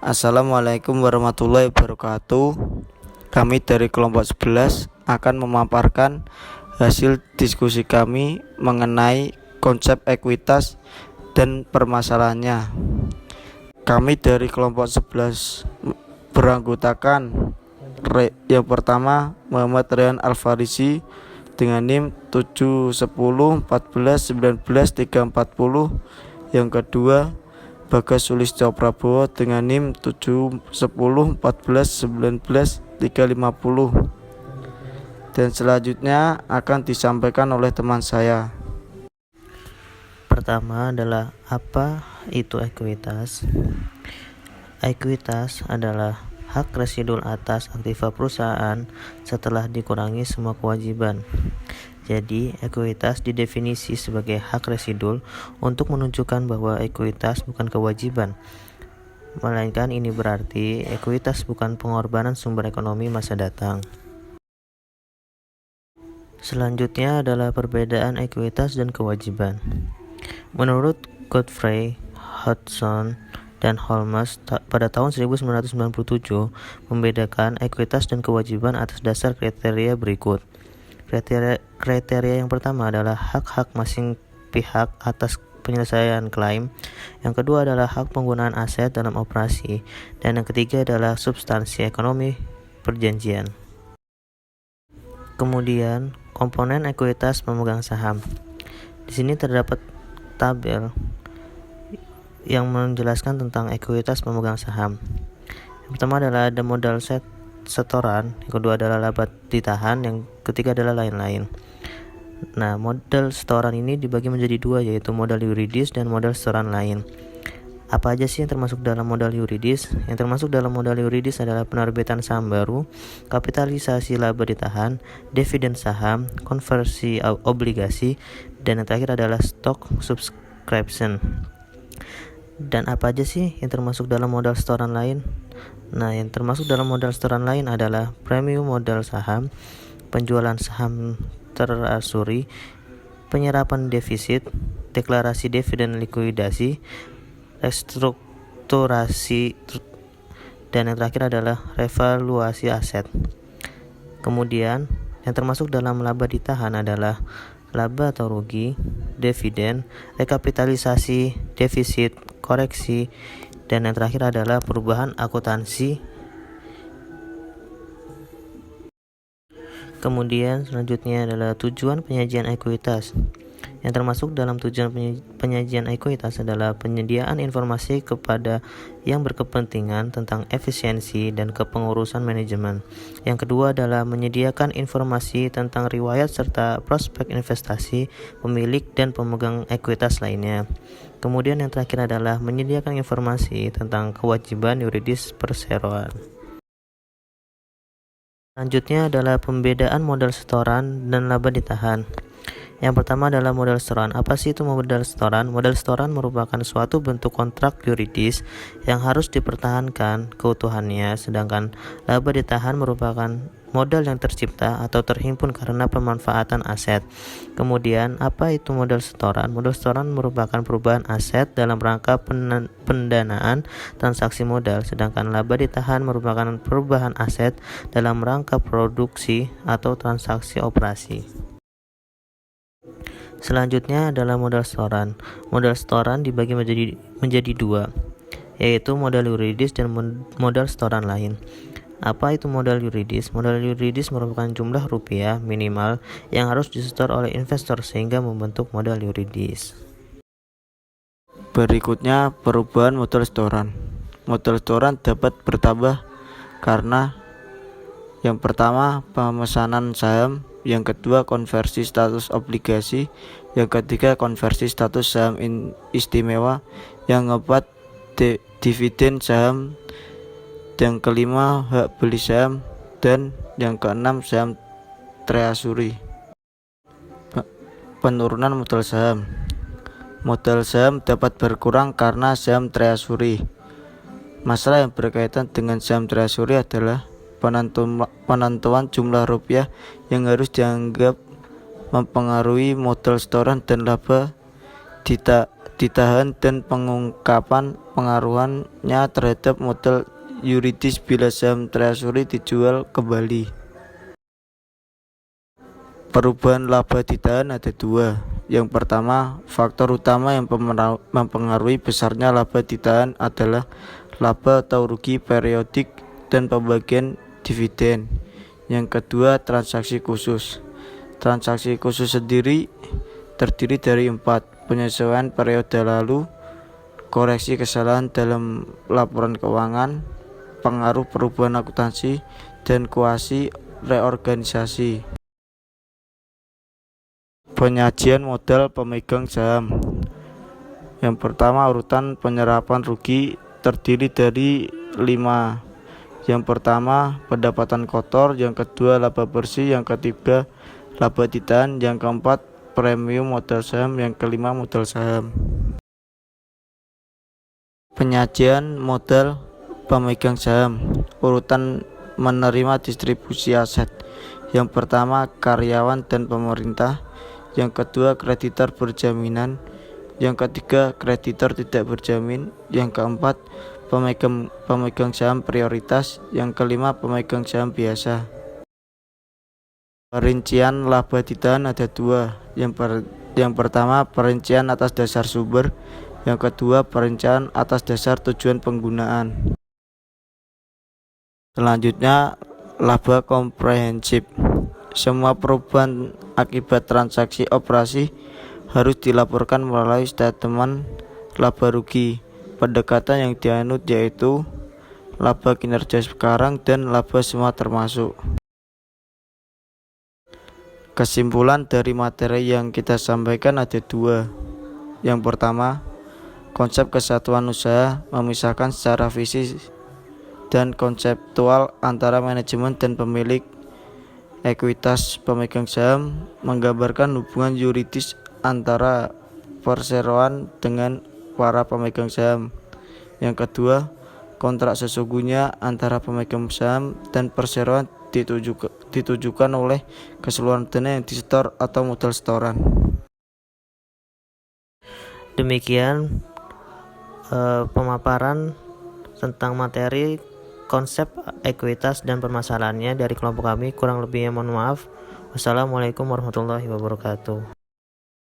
Assalamualaikum warahmatullahi wabarakatuh. Kami dari kelompok 11 akan memaparkan hasil diskusi kami mengenai konsep ekuitas dan permasalahannya. Kami dari kelompok 11 beranggotakan yang pertama Muhammad Rehan Alfarisi dengan NIM 71014190340. Yang kedua Bagas Sulistyo Prabowo dengan NIM 71014190350. Dan selanjutnya akan disampaikan oleh teman saya. Pertama adalah apa itu ekuitas? Ekuitas adalah hak residual atas aktiva perusahaan setelah dikurangi semua kewajiban. Jadi, ekuitas didefinisi sebagai hak residual untuk menunjukkan bahwa ekuitas bukan kewajiban, melainkan ini berarti ekuitas bukan pengorbanan sumber ekonomi masa datang. Selanjutnya adalah perbedaan ekuitas dan kewajiban. Menurut Godfrey, Hodgson, dan Holmes pada tahun 1997 membedakan ekuitas dan kewajiban atas dasar kriteria berikut. Kriteria yang pertama adalah hak-hak masing pihak atas penyelesaian klaim. Yang kedua adalah hak penggunaan aset dalam operasi. Dan yang ketiga adalah substansi ekonomi perjanjian. Kemudian, komponen ekuitas pemegang saham. Di sini terdapat tabel yang menjelaskan tentang ekuitas pemegang saham. Yang pertama adalah ada modal setoran, yang kedua adalah laba ditahan, yang ketiga adalah lain-lain. Nah, modal setoran ini dibagi menjadi dua, yaitu modal yuridis dan modal setoran lain. Apa aja sih yang termasuk dalam modal yuridis? Yang termasuk dalam modal yuridis adalah penerbitan saham baru, kapitalisasi laba ditahan, dividen saham, konversi obligasi, dan yang terakhir adalah stock subscription. Dan apa aja sih yang termasuk dalam modal setoran lain? Nah, yang termasuk dalam modal setoran lain adalah premium modal saham, penjualan saham terasuri, penyerapan defisit, deklarasi dividen likuidasi, restrukturasi, dan yang terakhir adalah revaluasi aset. Kemudian, yang termasuk dalam laba ditahan adalah laba atau rugi, dividen, rekapitalisasi, defisit, koreksi, dan yang terakhir adalah perubahan akuntansi. Kemudian selanjutnya adalah tujuan penyajian ekuitas. Yang termasuk dalam tujuan penyajian ekuitas adalah penyediaan informasi kepada yang berkepentingan tentang efisiensi dan kepengurusan manajemen. Yang kedua adalah menyediakan informasi tentang riwayat serta prospek investasi pemilik dan pemegang ekuitas lainnya. Kemudian yang terakhir adalah menyediakan informasi tentang kewajiban yuridis perseroan. Selanjutnya adalah pembedaan modal setoran dan laba ditahan. Yang pertama adalah modal setoran. Apa sih itu modal setoran? Modal setoran merupakan suatu bentuk kontrak yuridis yang harus dipertahankan keutuhannya, sedangkan laba ditahan merupakan modal yang tercipta atau terhimpun karena pemanfaatan aset. Kemudian, apa itu modal setoran? Modal setoran merupakan perubahan aset dalam rangka pendanaan transaksi modal, sedangkan laba ditahan merupakan perubahan aset dalam rangka produksi atau transaksi operasi. Selanjutnya adalah modal setoran. Modal setoran dibagi menjadi dua, yaitu modal yuridis dan modal setoran lain. Apa itu modal yuridis? Modal yuridis merupakan jumlah rupiah minimal yang harus disetor oleh investor sehingga membentuk modal yuridis. Berikutnya perubahan modal setoran. Modal setoran dapat bertambah karena yang pertama pemesanan saham, yang kedua konversi status obligasi, yang ketiga konversi status saham istimewa, yang keempat dividen saham, yang kelima hak beli saham, dan yang keenam saham treasury. Penurunan modal saham. Modal saham dapat berkurang karena saham treasury. Masalah yang berkaitan dengan saham treasury adalah penentuan jumlah rupiah yang harus dianggap mempengaruhi modal setoran dan laba ditahan dan pengungkapan pengaruhannya terhadap modal yuridis bila saham treasury dijual kembali. Perubahan laba ditahan ada dua. Yang pertama, faktor utama yang mempengaruhi besarnya laba ditahan adalah laba atau rugi periodik dan pembagian dividen. Yang kedua, transaksi khusus. Transaksi khusus sendiri terdiri dari 4: penyesuaian periode lalu, koreksi kesalahan dalam laporan keuangan, pengaruh perubahan akuntansi, dan kuasi reorganisasi. Penyajian modal pemegang saham. Yang pertama, urutan penyerapan rugi terdiri dari 5. Yang pertama, pendapatan kotor. Yang kedua, laba bersih. Yang ketiga, laba ditahan. Yang keempat, premium modal saham. Yang kelima, modal saham. Penyajian modal pemegang saham. Urutan menerima distribusi aset. Yang pertama, karyawan dan pemerintah. Yang kedua, kreditor berjaminan. Yang ketiga, kreditor tidak berjamin. Yang keempat, pemegang saham prioritas. Yang kelima, pemegang saham biasa. Perincian laba ditahan ada 2. Yang pertama, perincian atas dasar sumber. Yang kedua, perincian atas dasar tujuan penggunaan. Selanjutnya, laba komprehensif. Semua perubahan akibat transaksi operasi harus dilaporkan melalui statement laba rugi. Pendekatan yang dianut yaitu laba kinerja sekarang dan laba semua termasuk. Kesimpulan dari materi yang kita sampaikan ada 2. Yang pertama, konsep kesatuan usaha memisahkan secara visi dan konseptual antara manajemen dan pemilik. Ekuitas pemegang saham menggambarkan hubungan yuridis antara perseroan dengan para pemegang saham. Yang kedua, kontrak sesungguhnya antara pemegang saham dan perseroan ditujukan oleh keseluruhan dana yang disetor atau modal setoran. Demikian pemaparan tentang materi konsep ekuitas dan permasalahannya dari kelompok kami. Kurang lebihnya mohon maaf. Wassalamualaikum warahmatullahi wabarakatuh.